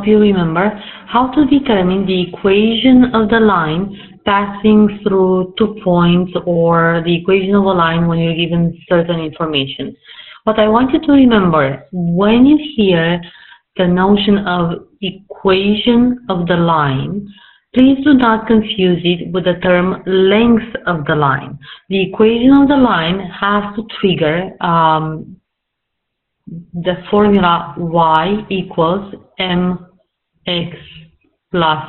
help you remember how to determine the equation of the line passing through 2 points, or the equation of a line when you're given certain information. What I want you to remember, when you hear the notion of equation of the line, please do not confuse it with the term length of the line. The equation of the line has to trigger the formula y equals mx plus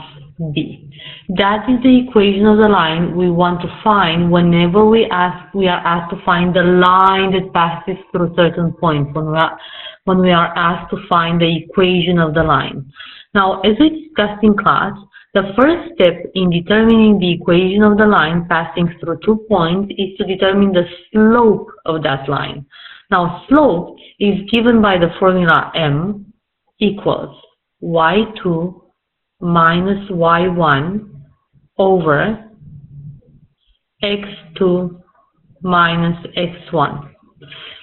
b. That is the equation of the line we want to find whenever we are asked to find the line that passes through certain points, when we are asked to find the equation of the line. Now, as we discussed in class, the first step in determining the equation of the line passing through 2 points is to determine the slope of that line. Now, slope is given by the formula m equals y2 minus y1 over x2 minus x1.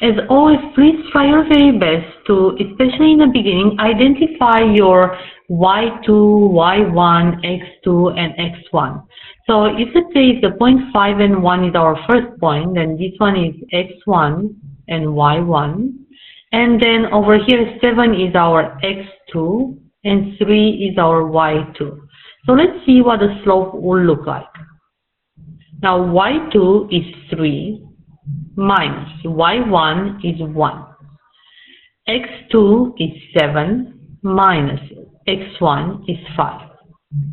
As always, please try your very best to, especially in the beginning, identify your y2, y1, x2, and x1. So if let's say the point 5 and 1 is our first point, then this one is x1 and y1. And then over here 7 is our x2 and 3 is our y2. So let's see what the slope will look like. Now y2 is 3 minus y1 is 1. x2 is 7 minus x1 is 5.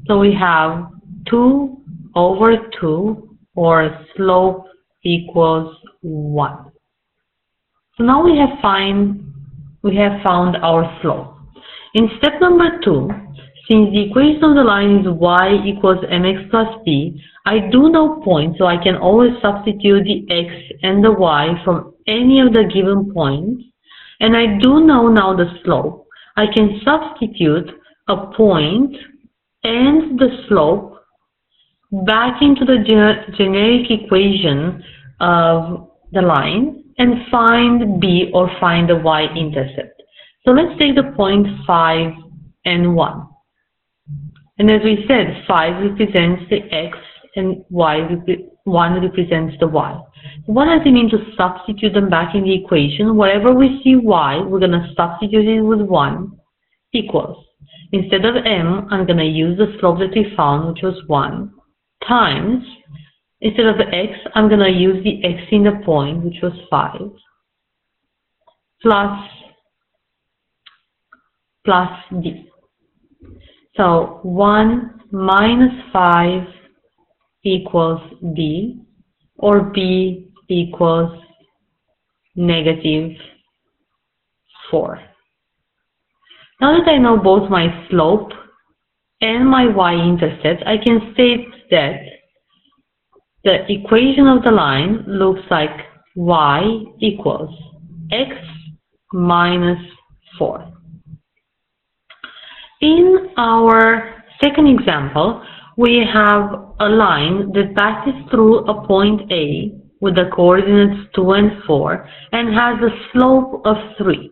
So we have 2 over 2, or slope equals 1. So now we have found our slope. In step number 2, since the equation of the line is y equals mx plus b, I do know points, so I can always substitute the x and the y from any of the given points. And I do know now the slope. I can substitute a point and the slope back into the generic equation of the line and find b, or find the y-intercept. So let's take the point 5 and 1. And as we said, 5 represents the x and 1 represents the y. What does it mean to substitute them back in the equation? Wherever we see y, we're going to substitute it with 1 equals. Instead of m, I'm going to use the slope that we found, which was 1, times, instead of the x, I'm going to use the x in the point, which was 5, plus b. So 1 minus 5 equals b, or b equals negative 4. Now that I know both my slope and my y-intercept, I can state that the equation of the line looks like y equals x minus 4. In our second example, we have a line that passes through a point A with the coordinates 2 and 4 and has a slope of 3.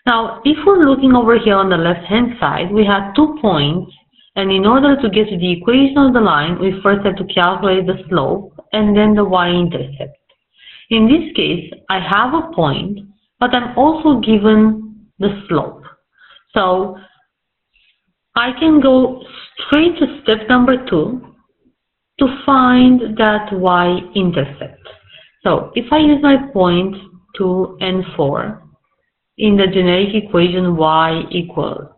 Now, if we're looking over here on the left-hand side, we have 2 points, and in order to get to the equation of the line, we first have to calculate the slope and then the y-intercept. In this case, I have a point, but I'm also given the slope. So I can go straight to step number 2 to find that y-intercept. So if I use my point 2 and 4, in the generic equation y equals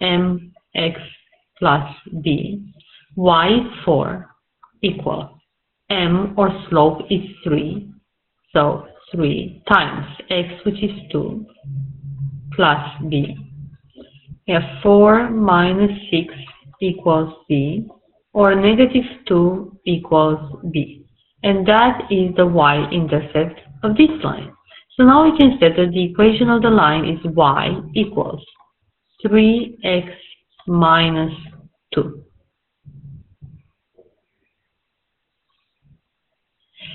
mx plus b, y is 4 equals m, or slope, is 3. So 3 times x, which is 2, plus b. We have 4 minus 6 equals b, or negative 2 equals b. And that is the y-intercept of this line. So now we can say that the equation of the line is y equals 3x minus 2.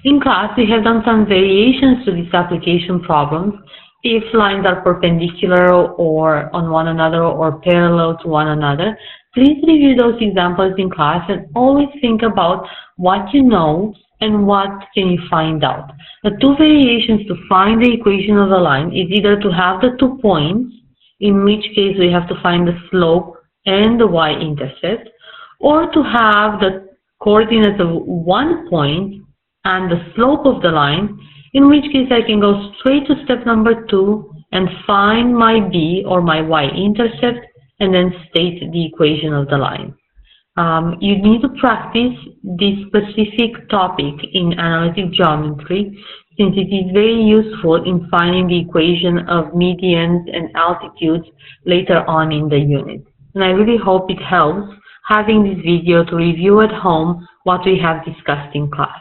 In class, we have done some variations to this application problem if lines are perpendicular or on one another or parallel to one another. Please review those examples in class and always think about what you know and what can you find out. The two variations to find the equation of a line is either to have the 2 points, in which case we have to find the slope and the y-intercept, or to have the coordinates of 1 point and the slope of the line, in which case I can go straight to step number 2 and find my b or my y-intercept and then state the equation of the line. You need to practice this specific topic in analytic geometry since it is very useful in finding the equation of medians and altitudes later on in the unit. And I really hope it helps having this video to review at home what we have discussed in class.